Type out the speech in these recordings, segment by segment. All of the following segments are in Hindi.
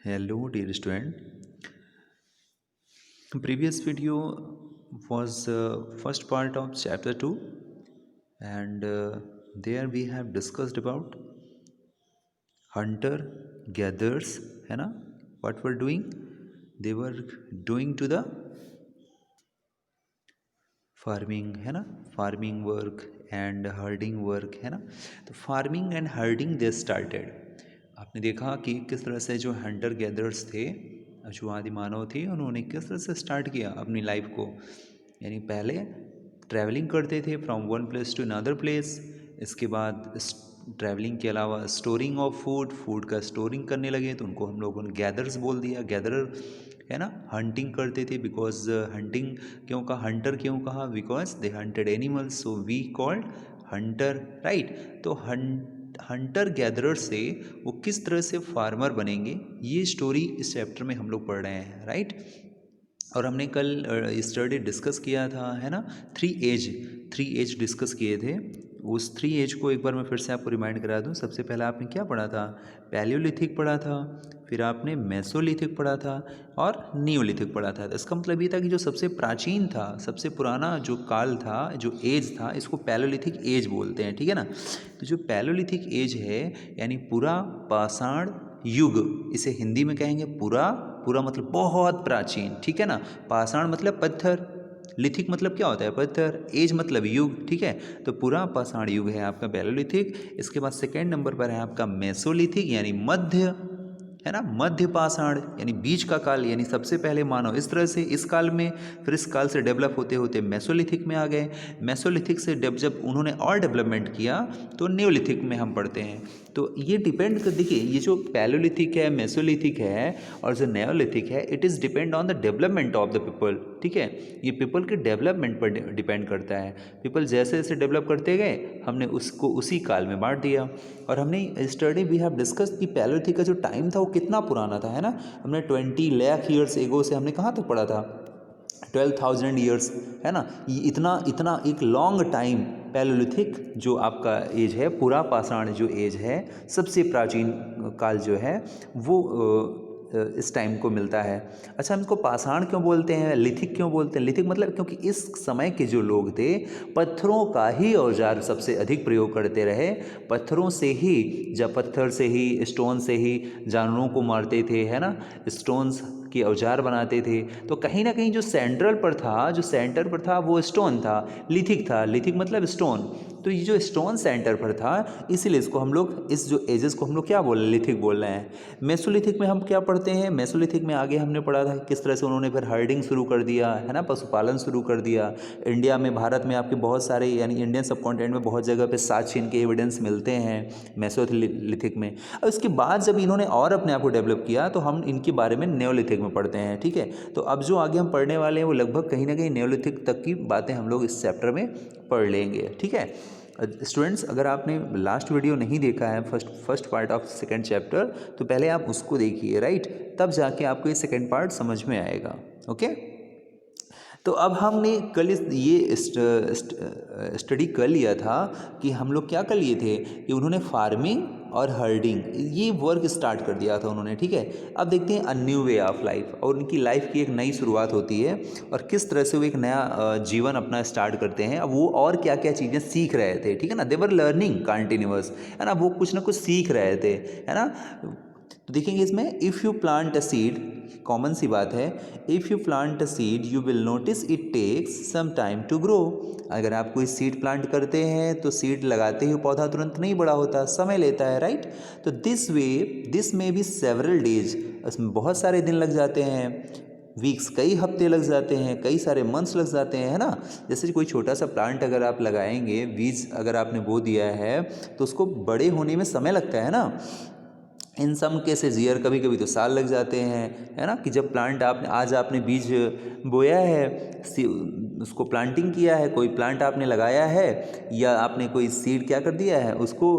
Hello, dear student. Previous video was first part of chapter 2, and there we have discussed about hunter gatherers, है ना? What were doing? They were doing to the farming, है ना? Farming work and herding work, है ना? तो farming and herding they started. आपने देखा कि किस तरह से जो हंटर गैदर्स थे, जो आदि मानव थे, उन्होंने किस तरह से स्टार्ट किया अपनी लाइफ को। यानी पहले ट्रैवलिंग करते थे from one place to another place. इसके बाद ट्रैवलिंग के अलावा स्टोरिंग ऑफ फूड का स्टोरिंग करने लगे, तो उनको हम लोगों ने गैदर्स बोल दिया, गैदरर, है ना? हंटिंग करते थे, बिकॉज हंटिंग क्यों कहा, हंटर क्यों कहा? Because they hunted animals, so we called hunter, right? तो हंटर गैदरर से वो किस तरह से फार्मर बनेंगे, ये स्टोरी इस चैप्टर में हम लोग पढ़ रहे हैं, राइट? और हमने कल स्टडी डिस्कस किया था, है ना? थ्री एज डिस्कस किए थे। उस 3 एज को एक बार मैं फिर से आपको रिमाइंड करा दूं। सबसे पहला आपने क्या पढ़ा था? पैलियोलिथिक पढ़ा था, फिर आपने मेसोलिथिक पढ़ा था और नियोलिथिक पढ़ा था। तो इसका मतलब ये था कि जो सबसे प्राचीन था, सबसे पुराना जो काल था, जो एज था, इसको पैलियोलिथिक एज बोलते हैं, ठीक है ना? तो जो पैलियोलिथिक एज है, यानी पूरा पाषाण युग, इसे हिंदी में कहेंगे पूरा मतलब बहुत प्राचीन, ठीक है ना? पाषाण मतलब पत्थर, लिथिक मतलब क्या होता है? पत्थर, एज मतलब युग, ठीक है? तो पूरा पाषाण युग है आपका पैलियोलिथिक। इसके बाद सेकेंड नंबर पर है आपका मेसोलिथिक, यानी मध्य, है ना? मध्य पाषाण यानी बीच का काल, यानी सबसे पहले मानव इस तरह से इस काल में, फिर इस काल से डेवलप होते होते मेसोलिथिक में आ गए। मेसोलिथिक से जब उन्होंने और डेवलपमेंट किया तो न्योलिथिक में हम पढ़ते हैं। तो ये डिपेंड कर, देखिए ये जो पैलियोलिथिक है, मेसोलिथिक है और जो नेओलिथिक है, it is depend on the development of the people, ठीक है? ये पीपल के डेवलपमेंट पर डिपेंड करता है। पीपल जैसे जैसे डेवलप करते गए, हमने उसको उसी काल में बांट दिया। और हमने स्टडी वी हैव डिस्कस कि पैलियोलिथिक का जो टाइम था वो कितना पुराना था, है ना? हमने 20 लाख ईयर्स एगो से हमने कहाँ तक पढ़ा था? 12,000 ईयर्स, है ना? ये इतना इतना एक लॉन्ग टाइम पैलियोलिथिक जो आपका एज है, पूरा पाषाण जो एज है, सबसे प्राचीन काल जो है वो इस टाइम को मिलता है। अच्छा, हम इसको पाषाण क्यों बोलते हैं, लिथिक क्यों बोलते हैं? लिथिक मतलब क्योंकि इस समय के जो लोग थे, पत्थरों का ही औजार सबसे अधिक प्रयोग करते रहे। पत्थरों से ही, जब पत्थर से ही, स्टोन से ही जानवरों को मारते थे, है ना? स्टोन्स के औजार बनाते थे। तो कहीं ना कहीं जो सेंटर पर था वो स्टोन था, लिथिक था। लिथिक मतलब स्टोन। तो ये जो स्टोन सेंटर पर था, इसीलिए इसको हम लोग, इस जो एजेस को हम लोग क्या बोल रहे हैं? लिथिक बोल रहे हैं। मेसोलिथिक में हम क्या पढ़ते हैं? मेसोलिथिक में आगे हमने पढ़ा था किस तरह से उन्होंने फिर हर्डिंग शुरू कर दिया, है ना? पशुपालन शुरू कर दिया। इंडिया में, भारत में आपके बहुत सारे, यानी इंडियन सब कॉन्टिनेंट में बहुत जगह पे सात चिन्ह के एविडेंस मिलते हैं मेसोलिथिक में। और इसके बाद जब इन्होंने और अपने आप को डेवलप किया, तो हम इनके बारे में नेओलिथिक में पढ़ते हैं, ठीक है? तो अब जो आगे हम पढ़ने वाले हैं वो लगभग कहीं ना कहीं नेओलिथिक तक की बातें हम लोग इस चैप्टर में पढ़ लेंगे, ठीक है? स्टूडेंट्स, अगर आपने लास्ट वीडियो नहीं देखा है, first part of second chapter, तो पहले आप उसको देखिए, राइट? तब जाके आपको ये सेकेंड पार्ट समझ में आएगा, ओके? तो अब हमने कल ये स्टडी कर लिया था कि हम लोग क्या कर लिए थे कि उन्होंने फार्मिंग और हर्डिंग ये वर्क स्टार्ट कर दिया था उन्होंने, ठीक है? अब देखते हैं a new way of life, और उनकी लाइफ की एक नई शुरुआत होती है और किस तरह से वो एक नया जीवन अपना स्टार्ट करते हैं। अब वो और क्या क्या चीज़ें सीख रहे थे, ठीक है ना? दे वर लर्निंग कंटिन्यूअस, है ना? वो कुछ ना कुछ सीख रहे थे, है ना? तो देखेंगे इसमें, if you plant a seed, common सी बात है, if you plant a seed you will notice it takes some time to grow. अगर आप कोई सीड प्लांट करते हैं तो सीड लगाते ही पौधा तुरंत नहीं बड़ा होता, समय लेता है, राइट? तो दिस में भी सेवरल डेज, इसमें बहुत सारे दिन लग जाते हैं, वीक्स कई हफ्ते लग जाते हैं, कई सारे मंथ्स लग जाते हैं, है ना? जैसे कोई छोटा सा प्लांट अगर आप लगाएंगे, बीज अगर आपने बो दिया है, तो उसको बड़े होने में समय लगता है ना? इन सम केसेज ईयर, कभी कभी तो साल लग जाते हैं, है ना? कि जब प्लांट आपने आज आपने बीज बोया है, उसको प्लांटिंग किया है, कोई प्लांट आपने लगाया है, या आपने कोई सीड क्या कर दिया है, उसको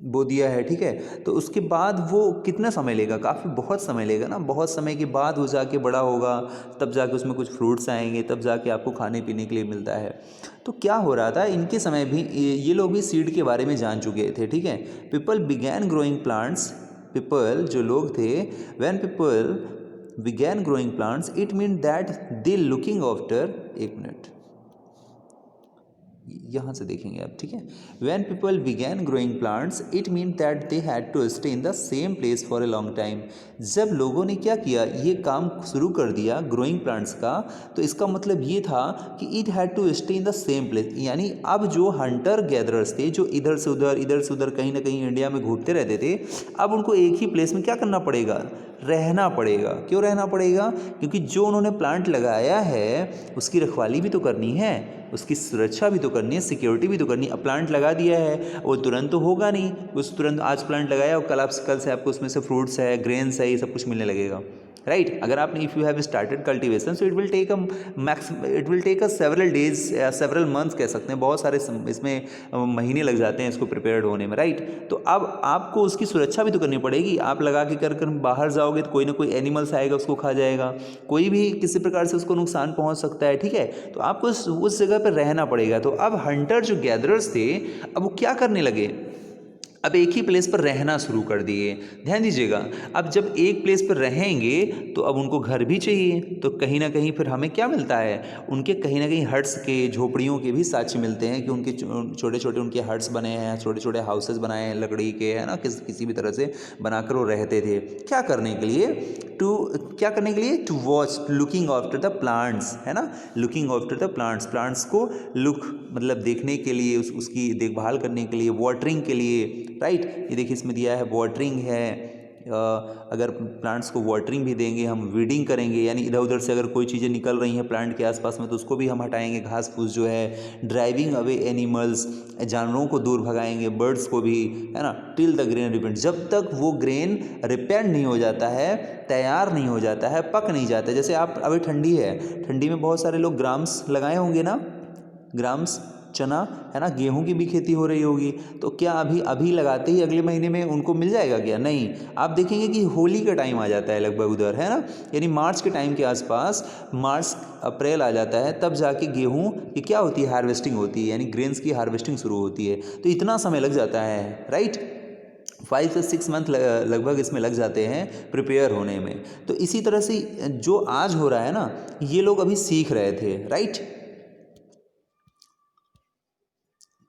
बो दिया है, ठीक है? तो उसके बाद वो कितना समय लेगा? काफ़ी बहुत समय लेगा ना? बहुत समय के बाद वो जाके बड़ा होगा, तब जाके उसमें कुछ फ्रूट्स आएंगे, तब जाके आपको खाने पीने के लिए मिलता है। तो क्या हो रहा था, इनके समय भी ये लोग भी सीड के बारे में जान चुके थे, ठीक है? People began growing plants people जो लोग थे, when people began growing plants it mean that they looking after, एक मिनट यहाँ से देखेंगे आप, ठीक है। When people began growing plants it mean that they had to stay in the same place for a long time. जब लोगों ने क्या किया, ये काम शुरू कर दिया ग्रोइंग प्लांट्स का, तो इसका मतलब ये था कि it had to stay in the same place, यानी अब जो हंटर गैदरर्स थे, जो इधर से उधर कहीं ना कहीं इंडिया में घूमते रहते थे, अब उनको एक ही प्लेस में क्या करना पड़ेगा, रहना पड़ेगा। क्यों रहना पड़ेगा? क्योंकि जो उन्होंने प्लांट लगाया है उसकी रखवाली भी तो करनी है, उसकी सुरक्षा भी तो करनी है, सिक्योरिटी भी तो करनी है। अब प्लांट लगा दिया है, वो तुरंत तो होगा नहीं, उस तुरंत आज प्लांट लगाया और कल से आपको उसमें से फ्रूट्स है, ग्रेन्स है, ये सब कुछ मिलने लगेगा, राइट। अगर आपने if you have started cultivation so it will take a several days, several months कह सकते हैं, बहुत सारे इसमें महीने लग जाते हैं इसको प्रिपेयर्ड होने में, राइट। तो अब आपको उसकी सुरक्षा भी तो करनी पड़ेगी। आप लगा के कर बाहर जाओगे तो कोई ना कोई एनिमल्स आएगा, उसको खा जाएगा, कोई भी किसी प्रकार से उसको नुकसान पहुंच सकता है, ठीक है। तो आपको उस जगह पर रहना पड़ेगा। तो अब हंटर जो गैदरर्स थे, अब वो क्या करने लगे, अब एक ही प्लेस पर रहना शुरू कर दिए। ध्यान दीजिएगा, अब जब एक प्लेस पर रहेंगे तो अब उनको घर भी चाहिए, तो कहीं ना कहीं फिर हमें क्या मिलता है, उनके कहीं ना कहीं हट्स के, झोपड़ियों के भी साक्ष्य मिलते हैं कि उनके छोटे छोटे उनके हट्स बने हैं, छोटे छोटे हाउसेस बनाए हैं लकड़ी के, है ना, किसी भी तरह से बनाकर वो रहते थे। क्या करने के लिए, to watch, looking after the plants, है ना, looking after the plants, plants को लुक मतलब देखने के लिए, उसकी देखभाल करने के लिए, वाटरिंग के लिए, राइट। ये देखिए इसमें दिया है वाटरिंग है, अगर प्लांट्स को वाटरिंग भी देंगे, हम वीडिंग करेंगे, यानी इधर उधर से अगर कोई चीज़ें निकल रही हैं प्लांट के आसपास में तो उसको भी हम हटाएंगे, घास फूस जो है। ड्राइविंग अवे एनिमल्स, जानवरों को दूर भगाएंगे, बर्ड्स को भी, है ना। टिल द ग्रेन रिपेंड, जब तक वो ग्रेन रिपेंड नहीं हो जाता है, तैयार नहीं हो जाता है, पक नहीं जाता है। जैसे आप अभी ठंडी है, ठंडी में बहुत सारे लोग ग्राम्स लगाए होंगे ना, ग्राम्स, चना, है ना, गेहूं की भी खेती हो रही होगी, तो क्या अभी लगाते ही अगले महीने में उनको मिल जाएगा क्या? नहीं। आप देखेंगे कि होली का टाइम आ जाता है लगभग उधर, है ना, यानी मार्च के टाइम के आसपास, मार्च अप्रैल आ जाता है, तब जाके गेहूं की क्या होती है, हार्वेस्टिंग होती है, यानी ग्रेन्स की हार्वेस्टिंग शुरू होती है। तो इतना समय लग जाता है, राइट। 5 से 6 मंथ लगभग इसमें लग जाते हैं प्रिपेयर होने में। तो इसी तरह से जो आज हो रहा है ना, ये लोग अभी सीख रहे थे, राइट।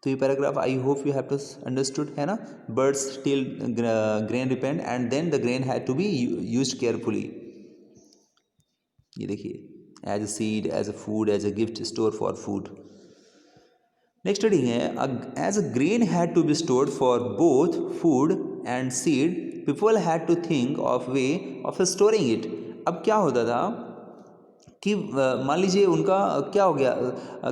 तो ये paragraph I hope you have to understood, है ना। Birds till grain ripened and then the grain had to be used carefully. ये देखिए, as a seed, as a food, as a gift, store for food. Next reading है, as a grain had to be stored for both food and seed, people had to think of way of storing it. अब क्या होता था कि मान लीजिए उनका क्या हो गया,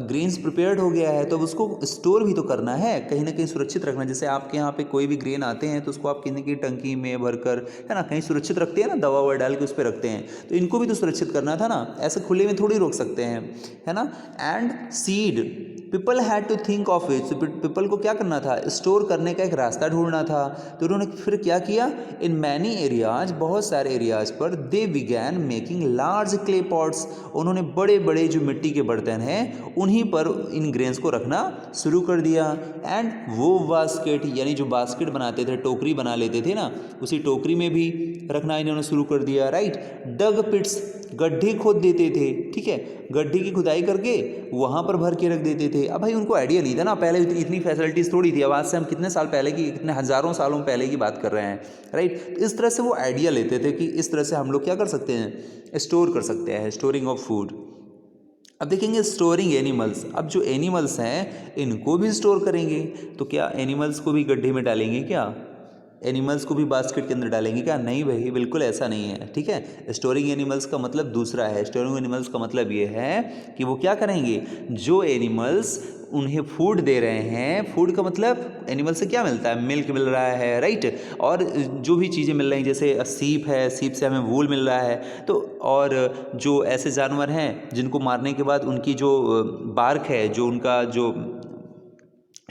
ग्रेन्स प्रिपेयर्ड हो गया है, तो अब उसको स्टोर भी तो करना है, कहीं ना कहीं सुरक्षित रखना। जैसे आपके यहाँ पे कोई भी ग्रेन आते हैं तो उसको आप किसी की टंकी में भरकर, है ना, कहीं सुरक्षित रखते हैं ना, दवा ववा डाल के उस पर रखते हैं, तो इनको भी तो सुरक्षित करना था ना, ऐसे खुले में थोड़ी रोक सकते हैं, है ना। And seed, people had to think of it, people को क्या करना था, स्टोर करने का एक रास्ता ढूंढना था। तो उन्होंने फिर क्या किया, इन मैनी एरियाज, बहुत सारे एरियाज पर, they began making large clay pots, उन्होंने बड़े बड़े जो मिट्टी के बर्तन हैं उन्हीं पर इन ग्रेन्स को रखना शुरू कर दिया। एंड वो बास्केट, यानी जो बास्केट बनाते थे, टोकरी बना लेते थे ना, उसी टोकरी में भी रखना इन्होंने शुरू कर दिया, राइट। डग पिट्स, गड्ढे खोद देते थे, ठीक है, गड्ढे की खुदाई करके वहाँ पर भर के रख देते थे। अब भाई उनको आइडिया नहीं था ना, पहले इतनी फैसिलिटीज़ थोड़ी थी। अब आज से हम कितने साल पहले की, कितने हज़ारों सालों पहले की बात कर रहे हैं, राइट। तो इस तरह से वो आइडिया लेते थे कि इस तरह से हम लोग क्या कर सकते हैं, स्टोर कर सकते हैं, स्टोरिंग ऑफ फूड। अब देखेंगे स्टोरिंग एनिमल्स, अब जो एनिमल्स हैं इनको भी स्टोर करेंगे, तो क्या एनिमल्स को भी गड्ढे में डालेंगे क्या, एनिमल्स को भी बास्केट के अंदर डालेंगे क्या? नहीं भाई, बिल्कुल ऐसा नहीं है, ठीक है। स्टोरिंग एनिमल्स का मतलब दूसरा है। स्टोरिंग एनिमल्स का मतलब ये है कि वो क्या करेंगे, जो एनिमल्स उन्हें फूड दे रहे हैं, फूड का मतलब एनिमल से क्या मिलता है, मिल्क मिल रहा है, राइट, और जो भी चीज़ें मिल रही हैं, जैसे सीप है, सीप से हमें वूल मिल रहा है, तो और जो ऐसे जानवर हैं जिनको मारने के बाद उनकी जो बार्क है, जो उनका जो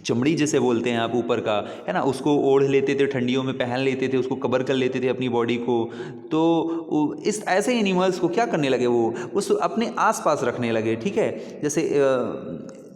चमड़ी जिसे बोलते हैं आप ऊपर का, है ना, उसको ओढ़ लेते थे, ठंडियों में पहन लेते थे, उसको कवर कर लेते थे अपनी बॉडी को। तो इस ऐसे एनिमल्स को क्या करने लगे, वो उस अपने आसपास रखने लगे, ठीक है। जैसे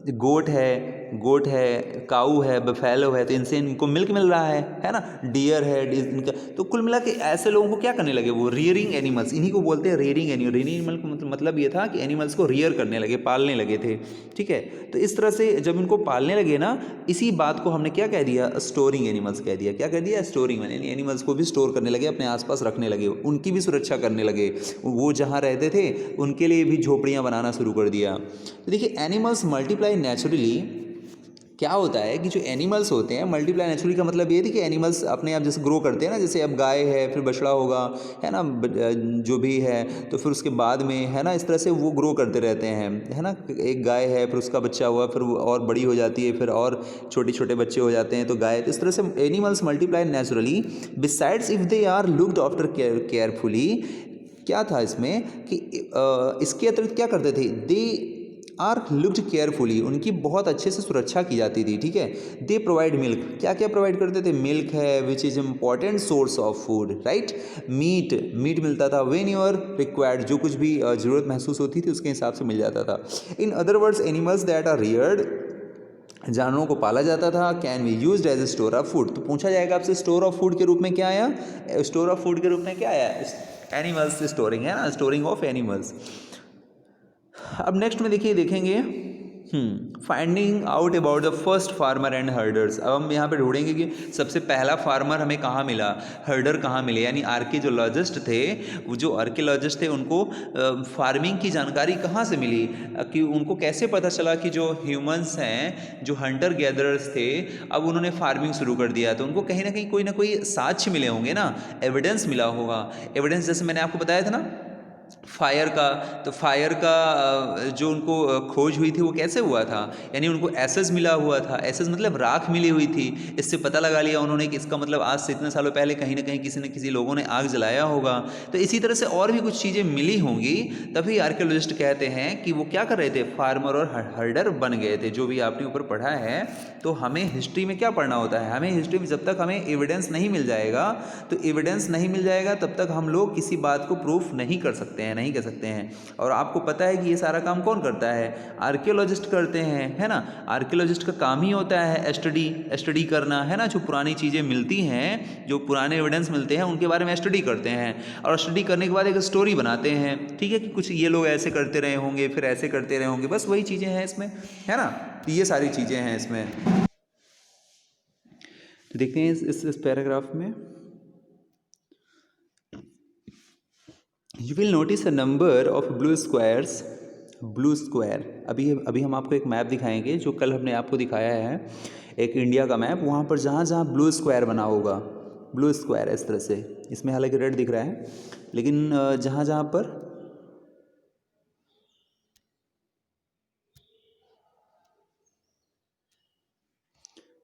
गोट है, गोट है, काऊ है, बफेलो है, तो इनसे इनको मिल्क मिल रहा है ना, डियर है इनका। तो कुल मिला के ऐसे लोगों को क्या करने लगे, वो रियरिंग एनिमल्स, इन्हीं को बोलते हैं रियरिंग एनिमल। रियरिंग एनिमल का मतलब ये था कि एनिमल्स को रियर करने लगे, पालने लगे थे, ठीक है। तो इस तरह से जब इनको पालने लगे ना, इसी बात को हमने क्या कह दिया, स्टोरिंग एनिमल्स कह दिया। क्या कह दिया, स्टोरिंग, यानी एनिमल्स को भी स्टोर करने लगे, अपने आसपास रखने लगे, उनकी भी सुरक्षा करने लगे, वो जहाँ रहते थे उनके लिए भी झोपड़ियाँ बनाना शुरू कर दिया। तो देखिए एनिमल्स मल्टीप्लाई नेचुरली। क्या होता है कि जो एनिमल्स होते हैं, मल्टीप्लाई नेचुरली का मतलब ये थी कि एनिमल्स अपने आप जैसे ग्रो करते हैं ना, जैसे अब गाय है, फिर बछड़ा होगा, है ना, जो भी है, तो फिर उसके बाद में, है ना, इस तरह से वो ग्रो करते रहते हैं, है ना। एक गाय है, फिर उसका बच्चा हुआ, फिर वो और बड़ी हो जाती है, फिर और छोटे छोटे बच्चे हो जाते हैं, तो गाय। तो इस तरह से animals multiply naturally besides if they are looked after carefully. क्या था इसमें कि इसके अतिरिक्त क्या करते थे, दे आर लुक्ड केयरफुली, उनकी बहुत अच्छे से सुरक्षा की जाती थी, ठीक है। दे प्रोवाइड मिल्क, क्या क्या प्रोवाइड करते थे, मिल्क है which is important source of food, right. Meat मिलता था, वेन यूर रिक्वायर्ड, जो कुछ भी ज़रूरत महसूस होती थी उसके हिसाब से मिल जाता था। In other words animals that are reared, जानवरों को पाला जाता था, can be used as a store of food. तो पूछा जाएगा आपसे स्टोर ऑफ फूड के रूप में क्या आया, स्टोर ऑफ फूड के रूप में क्या आया, एनिमल्स स्टोरिंग, है ना, स्टोरिंग ऑफ एनिमल्स। अब नेक्स्ट में देखिए देखेंगे finding out about the first farmer and herders. अब हम यहाँ पे ढूंढेंगे कि सबसे पहला फार्मर हमें कहाँ मिला, हर्डर कहाँ मिले, यानी आर्कियोलॉजिस्ट थे, वो जो आर्कियोलॉजिस्ट थे उनको फार्मिंग की जानकारी कहाँ से मिली, कि उनको कैसे पता चला कि जो ह्यूमंस हैं, जो हंटर गैदरर्स थे, अब उन्होंने फार्मिंग शुरू कर दिया। तो उनको कहीं ना कोई साक्ष्य मिले होंगे ना, एविडेंस मिला होगा। एविडेंस जैसे मैंने आपको बताया था ना फायर का, तो फायर का जो उनको खोज हुई थी वो कैसे हुआ था, यानी उनको एसेस मिला हुआ था, एसेस मतलब राख मिली हुई थी। इससे पता लगा लिया उन्होंने कि इसका मतलब आज से इतने सालों पहले कहीं ना कहीं किसी न किसी लोगों ने आग जलाया होगा। तो इसी तरह से और भी कुछ चीज़ें मिली होंगी, तभी आर्कियोलॉजिस्ट कहते हैं कि वो क्या कर रहे थे, फार्मर और हर्डर बन गए थे। जो भी आपने ऊपर पढ़ा है, तो हमें हिस्ट्री में क्या पढ़ना होता है, हमें हिस्ट्री में जब तक हमें एविडेंस नहीं मिल जाएगा, तो एविडेंस नहीं मिल जाएगा तब तक हम लोग किसी बात को प्रूफ नहीं कर सकते हैं, नहीं कह सकते हैं। और आपको पता है कि ये सारा काम कौन करता है, आर्कियोलॉजिस्ट करते हैं, है ना। आर्कियोलॉजिस्ट का काम ही होता है स्टडी करना, है ना। जो पुरानी चीज़ें मिलती हैं, जो पुराने एविडेंस मिलते हैं, उनके बारे में स्टडी करते हैं, और स्टडी करने के बाद एक स्टोरी बनाते हैं, ठीक है, कि कुछ ये लोग ऐसे करते रहे होंगे, फिर ऐसे करते रहे होंगे, बस वही चीज़ें हैं इसमें, है ना। तो ये सारी चीज़ें हैं इसमें। तो देखते हैं इस पैराग्राफ में, you will notice a number of blue square. अभी हम आपको एक मैप दिखाएंगे जो कल हमने आपको दिखाया है, एक इंडिया का मैप। वहाँ पर जहाँ जहाँ ब्लू स्क्वायर बना होगा, ब्लू स्क्वायर इस तरह से, इसमें हालांकि रेड दिख रहा है, लेकिन जहाँ जहाँ पर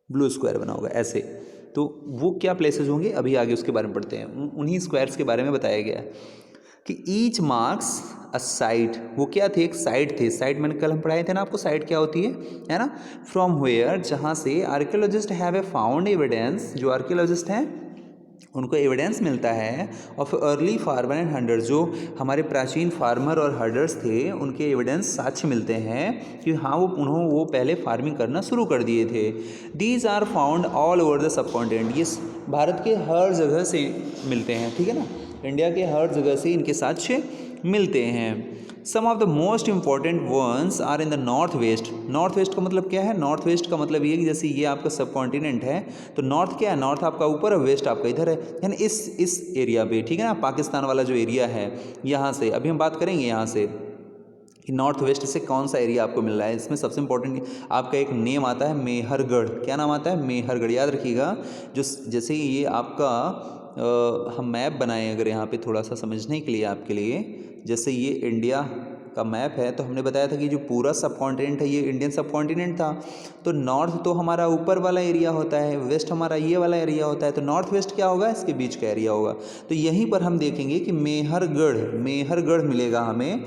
ब्लू स्क्वायर बना होगा ऐसे, तो वो क्या प्लेसेस होंगे, अभी आगे उसके बारे में पढ़ते हैं। उन्हीं स्क्वायर्स के बारे में बताया गया है कि ईच मार्क्स अ साइट। वो क्या थे, एक साइट थे। साइट मैंने कल हम पढ़ाए थे ना आपको, साइट क्या होती है ना। फ्रॉम वेयर, जहाँ से archaeologist have a found evidence, जो आर्कियोलॉजिस्ट हैं उनको एविडेंस मिलता है ऑफ अर्ली फार्मर एंड हंडर्स, जो हमारे प्राचीन फार्मर और हर्डर्स थे, उनके एविडेंस साक्ष्य मिलते हैं कि हाँ वो पहले फार्मिंग करना शुरू कर दिए थे। These are found all over the subcontinent, ये भारत के हर जगह से मिलते हैं, ठीक है ना, इंडिया के हर जगह से इनके साक्ष्य मिलते हैं। Some of the most important ones are in the north west. North west का मतलब क्या है, नॉर्थ वेस्ट का मतलब ये कि जैसे ये आपका सब कॉन्टिनेंट है, तो नॉर्थ क्या है, नॉर्थ आपका ऊपर और वेस्ट आपका इधर है, यानी इस एरिया पे, ठीक है ना, पाकिस्तान वाला जो एरिया है, यहाँ से अभी हम बात करेंगे यहाँ से कि नॉर्थ वेस्ट से कौन सा एरिया आपको मिल रहा है। इसमें सबसे इंपॉर्टेंट आपका एक नेम आता है मेहरगढ़। क्या नाम आता है, मेहरगढ़, याद रखिएगा। जो जैसे ये आपका हम मैप बनाएं अगर यहाँ पे थोड़ा सा समझने के लिए आपके लिए, जैसे ये इंडिया का मैप है, तो हमने बताया था कि जो पूरा सब कॉन्टिनेंट है ये इंडियन सब कॉन्टिनेंट था। तो नॉर्थ तो हमारा ऊपर वाला एरिया होता है, वेस्ट हमारा ये वाला एरिया होता है, तो नॉर्थ वेस्ट क्या होगा, इसके बीच का एरिया होगा। तो यहीं पर हम देखेंगे कि मेहरगढ़ मिलेगा हमें।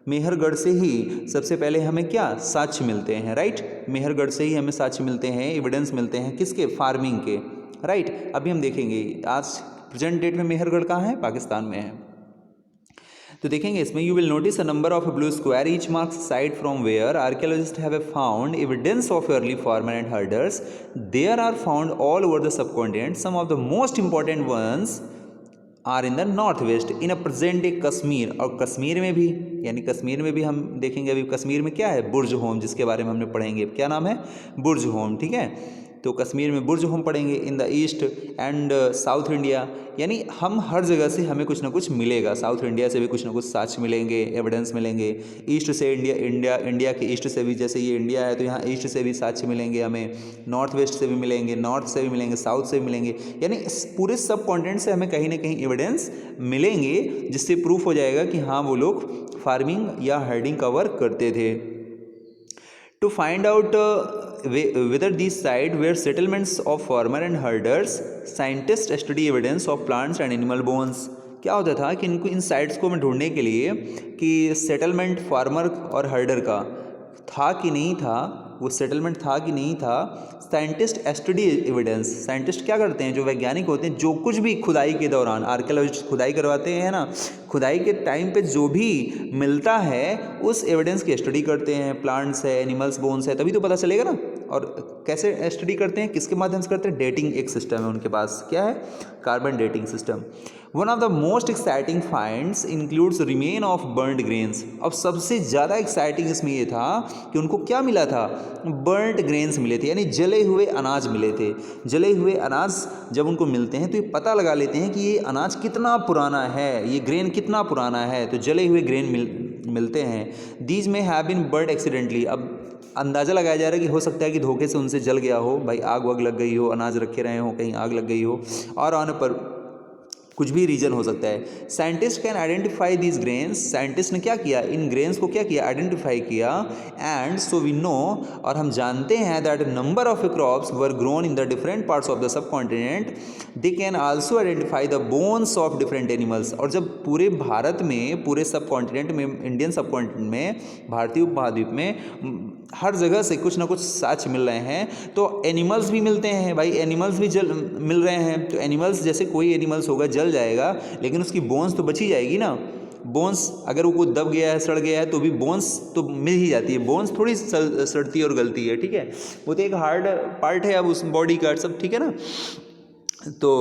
मेहरगढ़ से ही सबसे पहले हमें क्या साक्ष्य मिलते हैं, राइट। मेहरगढ़ से ही हमें साक्ष्य मिलते हैं, एविडेंस मिलते हैं, किसके, फार्मिंग के, राइट। अभी हम देखेंगे आज प्रेजेंट डेट में मेहरगढ़ कहाँ है, पाकिस्तान में है। तो देखेंगे इसमें you will notice a number of blue square each marks site from where archaeologist have found evidence of early farmer and herders there are found all over the subcontinent some of the most important ones are in the north west in a present day Kashmir. और कश्मीर में भी, यानी कश्मीर में भी हम देखेंगे अभी कश्मीर में क्या है, बुर्ज होम, जिसके बारे में हमने पढ़ेंगे, क्या नाम है, बुर्ज होम, ठीक है। तो कश्मीर में बुर्ज होम पढ़ेंगे। In the east and south India, यानी हम हर जगह से हमें कुछ ना कुछ मिलेगा, साउथ इंडिया से भी कुछ ना कुछ साक्ष्य मिलेंगे, एविडेंस मिलेंगे। ईस्ट से इंडिया के ईस्ट से भी, जैसे ये इंडिया है तो यहाँ ईस्ट से भी साक्ष्य मिलेंगे हमें, नॉर्थ वेस्ट से भी मिलेंगे, नॉर्थ से भी मिलेंगे, साउथ से भी मिलेंगे, यानी पूरे सब कॉन्टिनेंट से हमें कहीं ना कहीं एविडेंस मिलेंगे, जिससे प्रूफ हो जाएगा कि हाँ वो लोग फार्मिंग या हर्डिंग का वर्क करते थे। To find out whether these sites were settlements of farmer and herders, scientists study evidence of plants and animal bones। क्या होता था कि इनको इन साइट्स को मैं ढूंढने के लिए कि सेटलमेंट फार्मर और हर्डर का था कि नहीं था, वो सेटलमेंट था कि नहीं था, साइंटिस्ट स्टडी एविडेंस। साइंटिस्ट क्या करते हैं, जो वैज्ञानिक होते हैं, जो कुछ भी खुदाई के दौरान, आर्कियोलॉजिस्ट खुदाई करवाते हैं ना, खुदाई के टाइम पे जो भी मिलता है उस एविडेंस की स्टडी करते हैं। प्लांट्स है, एनिमल्स बोन्स है, तभी तो पता चलेगा ना। और कैसे स्टडी करते हैं, किसके माध्यम से करते हैं, डेटिंग एक सिस्टम है उनके पास, क्या है, carbon dating system. One of the most exciting finds includes remain of burned grains. अब सबसे ज़्यादा एक्साइटिंग इसमें ये था कि उनको क्या मिला था, बर्न्ड ग्रेन्स मिले थे, यानी जले हुए अनाज मिले थे। जले हुए अनाज जब उनको मिलते हैं तो ये पता लगा लेते हैं कि ये अनाज कितना पुराना है, ये ग्रेन कितना पुराना है, तो जले हुए ग्रेन मिलते हैं। दीज में हैव बीन बर्न्ड एक्सीडेंटली। अब अंदाज़ा लगाया जा रहा है कि हो सकता है कि धोखे से उनसे जल गया हो, भाई आग वाग लग गई हो, अनाज रखे रहे हो, कहीं आग लग गई हो, और ऑन पर कुछ भी रीजन हो सकता है। Scientist can identify these grains. Scientist ने क्या किया, इन ग्रेन्स को क्या किया, आइडेंटिफाई किया। एंड सो वी नो, और हम जानते हैं that number of crops were grown in the different parts of the sub continent. They can also identify the bones of different animals. और जब पूरे भारत में, पूरे सब कॉन्टिनेंट में, इंडियन सब कॉन्टिनेंट में, भारतीय उपमहाद्वीप में हर जगह से कुछ ना कुछ साक्ष्य मिल रहे हैं, तो एनिमल्स भी मिलते हैं भाई, एनिमल्स भी मिल रहे हैं। तो एनिमल्स, जैसे कोई एनिमल्स होगा जल जाएगा, लेकिन उसकी बोन्स तो बची जाएगी ना। बोन्स अगर वो कुछ दब गया है, सड़ गया है, तो भी बोन्स तो मिल ही जाती है। बोन्स थोड़ी सड़ती है और गलती है, ठीक है, वो तो एक हार्ड पार्ट है अब उस बॉडी का, सब ठीक है ना। तो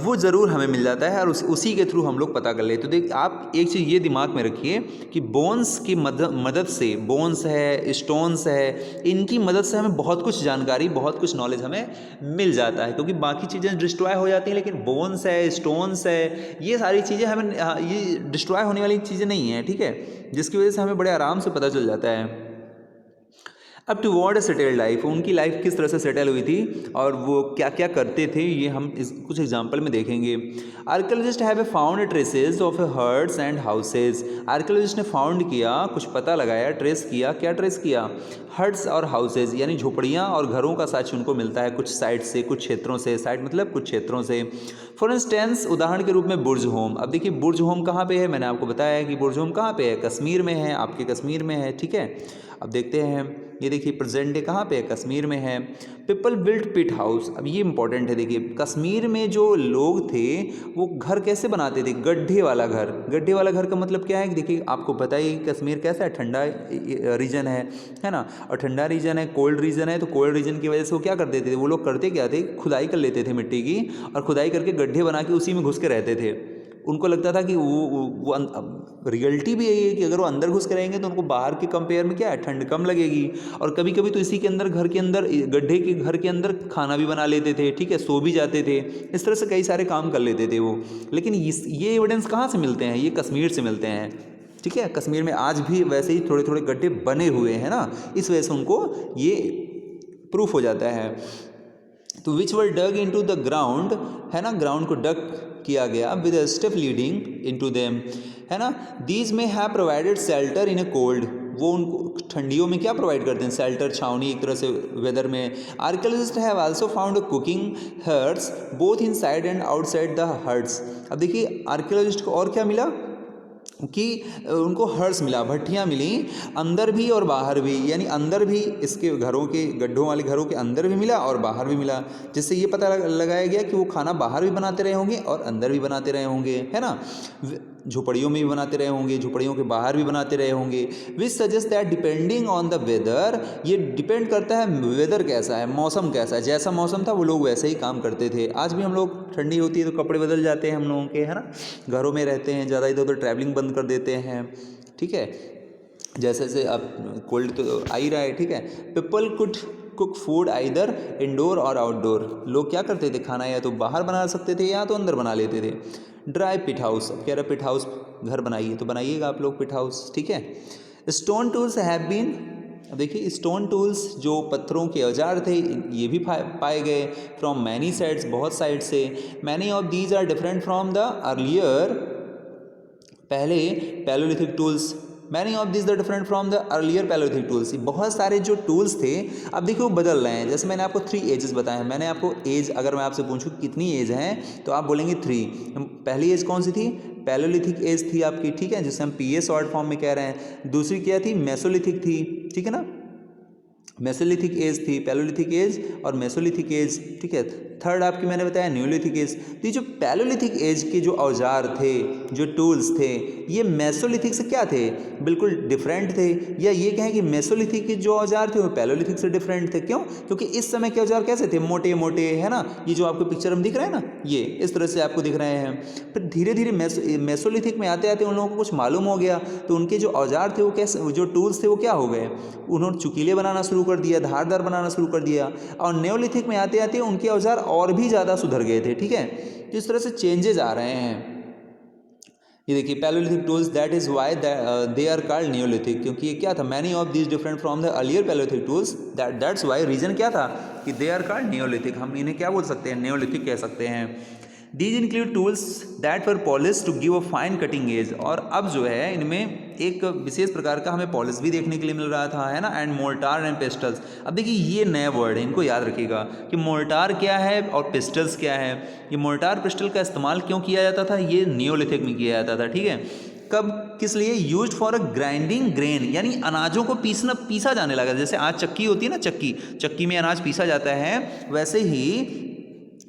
वो ज़रूर हमें मिल जाता है और उसी के थ्रू हम लोग पता कर लेते। तो देख, आप एक चीज़ ये दिमाग में रखिए कि बोन्स की मदद से, बोन्स है, स्टोन्स है, इनकी मदद से हमें बहुत कुछ जानकारी, बहुत कुछ नॉलेज हमें मिल जाता है, क्योंकि बाकी चीज़ें डिस्ट्रॉय हो जाती हैं, लेकिन बोन्स है, स्टोन्स है, ये सारी चीज़ें हमें, ये डिस्ट्रॉय होने वाली चीज़ें नहीं हैं, ठीक है, जिसकी वजह से हमें बड़े आराम से पता चल जाता है। अब टुवर्ड सेटल्ड लाइफ, उनकी लाइफ किस तरह से सेटल हुई थी और वो क्या क्या करते थे, ये हम कुछ एग्जाम्पल में देखेंगे। Archaeologist have found traces of hertz and houses. Archaeologist ने फाउंड किया, कुछ पता लगाया, ट्रेस किया, क्या ट्रेस किया, हर्ड्स और हाउसेज, यानी झोपड़ियाँ और घरों का साक्ष्य उनको मिलता है कुछ साइट से, कुछ क्षेत्रों से। साइट मतलब कुछ क्षेत्रों से। फॉर इंस्टेंस, उदाहरण के रूप में बुर्ज होम। अब देखिए बुर्ज होम कहाँ पे है, मैंने आपको बताया है कि बुर्ज होम कहाँ पे है, कश्मीर में है, आपके कश्मीर में है, ठीक है। अब देखते हैं, ये देखिए प्रेजेंट डे कहाँ पे है, कश्मीर में है। पीपल बिल्ड पिट हाउस। अब ये इंपॉर्टेंट है, देखिए कश्मीर में जो लोग थे वो घर कैसे बनाते थे, गड्ढे वाला घर। गड्ढे वाला घर का मतलब क्या है कि देखिए आपको पता ही कश्मीर कैसा है, ठंडा रीजन है ना, और ठंडा रीजन है, कोल्ड रीजन है, तो कोल्ड रीजन की वजह से वो क्या कर देते थे, वो लोग करते क्या थे, खुदाई कर लेते थे मिट्टी की, और खुदाई करके गड्ढे बना के उसी में घुस के रहते थे। उनको लगता था कि वो रियलिटी भी यही है कि अगर वो अंदर घुस के रहेंगे तो उनको बाहर के कंपेयर में क्या है, ठंड कम लगेगी। और कभी कभी तो इसी के अंदर, घर के अंदर, गड्ढे के घर के अंदर खाना भी बना लेते थे, ठीक है, सो भी जाते थे, इस तरह से कई सारे काम कर लेते थे वो। लेकिन ये एविडेंस कहाँ से मिलते हैं, ये कश्मीर से मिलते हैं, ठीक है। कश्मीर में आज भी वैसे ही थोड़े थोड़े गड्ढे बने हुए हैं ना, इस वजह से उनको ये प्रूफ हो जाता है। तो विच वर डग इनटू द ग्राउंड, है ना, ग्राउंड को डग किया गया with a step leading into them, है ना। दीज में have provided shelter in A cold. वो उनको ठंडियों में क्या प्रोवाइड करते हैं, शेल्टर, छावनी, एक तरह से वेदर में। Archaeologist have also found cooking hearths both inside and outside the hearths. अब देखिए आर्कियोलॉजिस्ट को और क्या मिला कि उनको हर्ट्स मिला, भट्टियाँ मिली, अंदर भी और बाहर भी, यानी अंदर भी इसके घरों के, गड्ढों वाले घरों के अंदर भी मिला और बाहर भी मिला, जिससे ये पता लगाया गया कि वो खाना बाहर भी बनाते रहे होंगे और अंदर भी बनाते रहे होंगे, है ना। झोपड़ियों में भी बनाते रहे होंगे, झोपड़ियों के बाहर भी बनाते रहे होंगे। Which suggest that depending on the weather, ये डिपेंड करता है वेदर कैसा है, मौसम कैसा है, जैसा मौसम था वो लोग वैसे ही काम करते थे। आज भी हम लोग ठंडी होती है तो कपड़े बदल जाते हैं हम लोगों के, है ना, घरों में रहते हैं, ज़्यादा इधर उधर ट्रैवलिंग बंद कर देते हैं, ठीक है, जैसे जैसे अब कोल्ड तो आ ही रहा है, ठीक है। People could cook food either indoor और आउटडोर, लोग क्या करते थे, खाना या तो बाहर बना सकते थे या तो अंदर बना लेते थे। ड्राई पिट हाउस, अब कह रहा पिट हाउस घर बनाइए, तो बनाइएगा आप लोग पिट हाउस, ठीक है। स्टोन टूल्स हैव बीन, अब देखिए स्टोन टूल्स जो पत्थरों के औजार थे ये भी पाए गए फ्रॉम मैनी साइड्स, बहुत साइड से। Many of these are different from the earlier, पहले palaeolithic tools, many of this the different from the earlier palaeolithic tools, बहुत सारे जो टूल्स थे अब देखिए वो बदल रहे हैं। जैसे मैंने आपको 3 एजेस बताए हैं, मैंने आपको एज, अगर मैं आपसे पूछूं कितनी एज है तो आप बोलेंगे 3। पहली एज कौन सी थी, पैलोलिथिक एज थी आपकी, ठीक है, जिसे हम पीए शॉर्ट फॉर्म में कह रहे हैं। दूसरी क्या थी, मेसोलिथिक थी, ठीक है ना, मेसोलिथिक एज थी, पैलोलिथिक एज और मेसोलिथिक एज, ठीक है। थर्ड आपकी मैंने बताया न्यूलिथिक एज। तो ये जो पैलोलिथिक एज के जो औजार थे, जो टूल्स थे, ये मेसोलिथिक से क्या थे, बिल्कुल डिफरेंट थे, या ये कहें कि मेसोलिथिक के जो औजार थे वो पैलोलिथिक से डिफरेंट थे। क्यों, क्योंकि इस समय के औजार कैसे थे, मोटे मोटे, है ना, ये जो आपको पिक्चर में दिख रहा है ना, ये इस तरह से आपको दिख रहे हैं। फिर धीरे धीरे मेसोलिथिक में आते आते उन लोगों को कुछ मालूम हो गया, तो उनके जो औजार थे वो कैसे, जो टूल्स थे वो क्या हो गए, उन्होंने चुकीले बनाना शुरू कर दिया, धारदार बनाना शुरू कर दिया। और नेओलिथिक में आते आते उनके औजार और भी ज़्यादा सुधर गए थे, ठीक है। तो इस तरह से चेंजेज आ रहे हैं। ये देखिए palaeolithic tools, that is why they are called neolithic, क्योंकि ये क्या था, many of these different from the earlier palaeolithic tools, that's why, reason क्या था कि दे आर कॉल्ड नियोलिथिक, हम इन्हें क्या बोल सकते हैं, नियोलिथिक कह सकते हैं। These include tools that were polish to give a fine cutting edge, और अब जो है इनमें एक विशेष प्रकार का हमें पॉलिश भी देखने के लिए मिल रहा था, है ना। एंड मोर्टार एंड पिस्टल्स, अब देखिए ये नए वर्ड है, इनको याद रखिएगा कि मोर्टार क्या है और पिस्टल्स क्या है। ये मोर्टार पिस्टल का इस्तेमाल क्यों किया जाता था, ये नियोलिथिक में किया जाता था, ठीक है। कब, किस लिए, use for a grinding grain, यानी अनाजों को पीसा जाने लगा। जैसे आज चक्की होती है ना, चक्की में अनाज पीसा जाता है, वैसे ही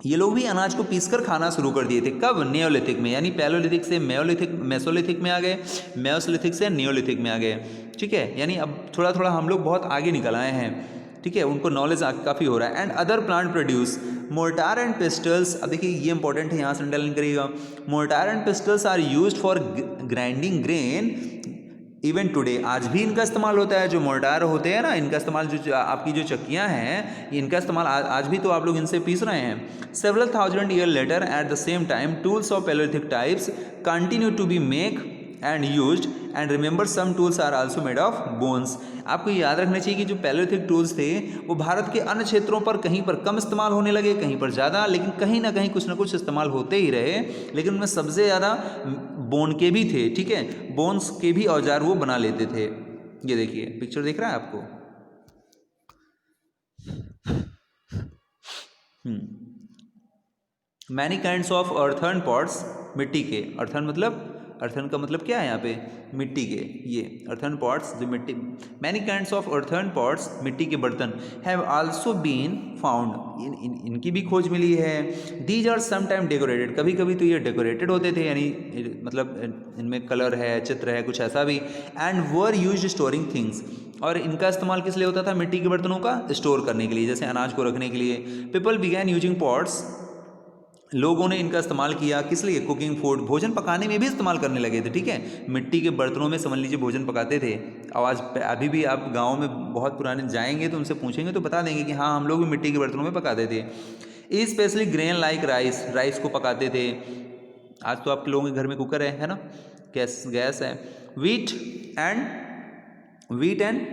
ये लोग भी अनाज को पीसकर खाना शुरू कर दिए थे। कब, नियोलिथिक में, यानी पैलोलिथिक से मेसोलिथिक में आ गए, मेसोलिथिक से नियोलिथिक में आ गए, ठीक है। यानी अब थोड़ा थोड़ा हम लोग बहुत आगे निकल आए हैं, ठीक है, उनको नॉलेज काफ़ी हो रहा है। And other plant produce mortar and pestles, अब देखिए ये इंपॉर्टेंट है, यहाँ से अंडरलाइन करिएगा। Mortar and pestles are used for grinding grain even today, आज भी इनका इस्तेमाल होता है। जो मोर्टार होते हैं ना, इनका इस्तेमाल, जो आपकी जो चक्कियाँ हैं, इनका इस्तेमाल आज भी तो आप लोग इनसे पीस रहे हैं। Several thousand year later at the same time tools of palaeolithic types continue to be make and used and remember some tools are also made of bones. आपको याद रखना चाहिए कि जो पैलोलिथिक टूल्स थे वो भारत के अन्य क्षेत्रों पर कहीं पर कम इस्तेमाल होने लगे, कहीं पर ज़्यादा, लेकिन कहीं ना कहीं कुछ ना कुछ इस्तेमाल होते ही रहे। लेकिन उनमें सबसे ज़्यादा बोन के भी थे, ठीक है, बोन्स के भी औजार वो बना लेते थे। ये देखिए पिक्चर दिख रहा है आपको। Many kinds of earthen pots, मिट्टी के, अर्थन मतलब, अर्थन का मतलब क्या है यहाँ पे, मिट्टी के, ये अर्थन पॉट्स जो मिट्टी, many kinds of earthen pots, मिट्टी के बर्तन, हैव आल्सो बीन फाउंड, इनकी भी खोज मिली है। दीज आर समटाइम डेकोरेटेड, कभी कभी तो ये डेकोरेटेड होते थे, यानी मतलब इनमें कलर है, चित्र है, कुछ ऐसा भी। And were use storing things, और इनका इस्तेमाल किस लिए होता था, मिट्टी के बर्तनों का स्टोर करने के लिए, जैसे अनाज को रखने के लिए। पीपल बिगैन यूजिंग पॉट्स, लोगों ने इनका इस्तेमाल किया किस लिए, कुकिंग फूड, भोजन पकाने में भी इस्तेमाल करने लगे थे, ठीक है। मिट्टी के बर्तनों में समझ लीजिए भोजन पकाते थे। आवाज़ अभी भी आप गांव में बहुत पुराने जाएंगे तो उनसे पूछेंगे तो बता देंगे कि हाँ हम लोग भी मिट्टी के बर्तनों में पकाते थे। Specially grain like rice, rice को पकाते थे। आज तो आपके लोगों के घर में कुकर है ना, गैस है। वीट एंड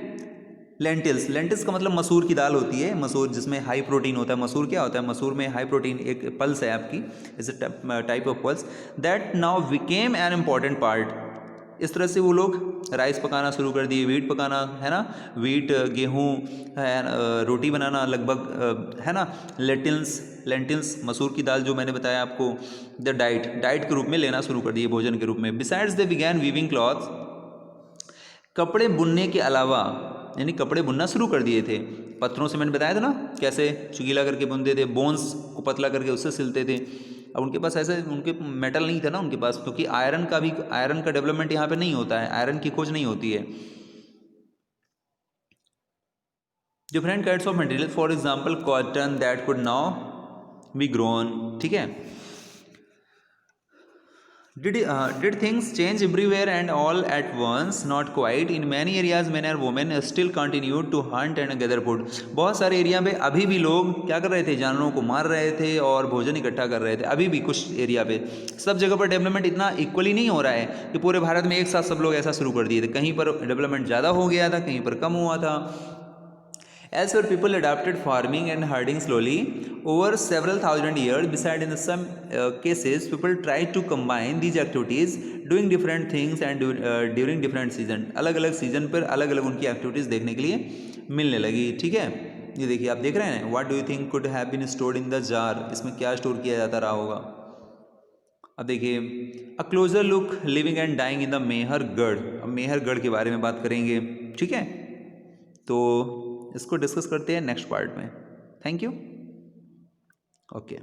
लेंटिल्स, लेंटिल्स का मतलब मसूर की दाल होती है, मसूर जिसमें हाई प्रोटीन होता है। मसूर क्या होता है, मसूर में हाई प्रोटीन एक पल्स है आपकी, is a type of pulse that now became an important part. इस तरह से वो लोग राइस पकाना शुरू कर दिए, वीट पकाना, है ना, वीट गेहूँ है, रोटी बनाना लगभग, है ना। लेंटिल्स मसूर की दाल जो मैंने बताया आपको, द डाइट के रूप में लेना शुरू कर दिए, भोजन के रूप में। Besides they began weaving clothes, कपड़े बुनने के अलावा, यानी कपड़े बुनना शुरू कर दिए थे। पत्थरों से मैंने बताया था ना कैसे चुकीला करके बुनते थे, बोन्स को पतला करके उससे सिलते थे। अब उनके पास ऐसे उनके मेटल नहीं था ना उनके पास, क्योंकि आयरन का डेवलपमेंट यहाँ पे नहीं होता है, आयरन की खोज नहीं होती है। Different kinds of material, for example cotton that could now B grown, ठीक है। Did things change everywhere and all at once? Not quite. In many areas, men and women still continued to hunt and gather food. बहुत सारे एरिया पे अभी भी लोग क्या कर रहे थे, जानवरों को मार रहे थे और भोजन इकट्ठा कर रहे थे। अभी भी कुछ एरिया पे, सब जगह पर डेवलपमेंट इतना इक्वली नहीं हो रहा है कि पूरे भारत में एक साथ सब लोग ऐसा शुरू कर दिए थे। कहीं पर डेवलपमेंट ज़्यादा हो गया था, कहीं पर कम हुआ था। As where people adapted farming and herding slowly over several thousand years, besides in some cases, people tried to combine these activities, doing different things and during different season. अलग अलग सीजन पर अलग अलग उनकी एक्टिविटीज़ देखने के लिए मिलने लगी, ठीक है। ये देखिए आप देख रहे हैं, what do you think could have been stored in the jar, इसमें क्या स्टोर किया जाता रहा होगा। अब देखिए, a closer look living and dying in the Mehrgarh. अब मेहरगढ़ के बारे में बात करेंगे, ठीक है। तो इसको डिस्कस करते हैं नेक्स्ट पार्ट में। Thank you. ओके।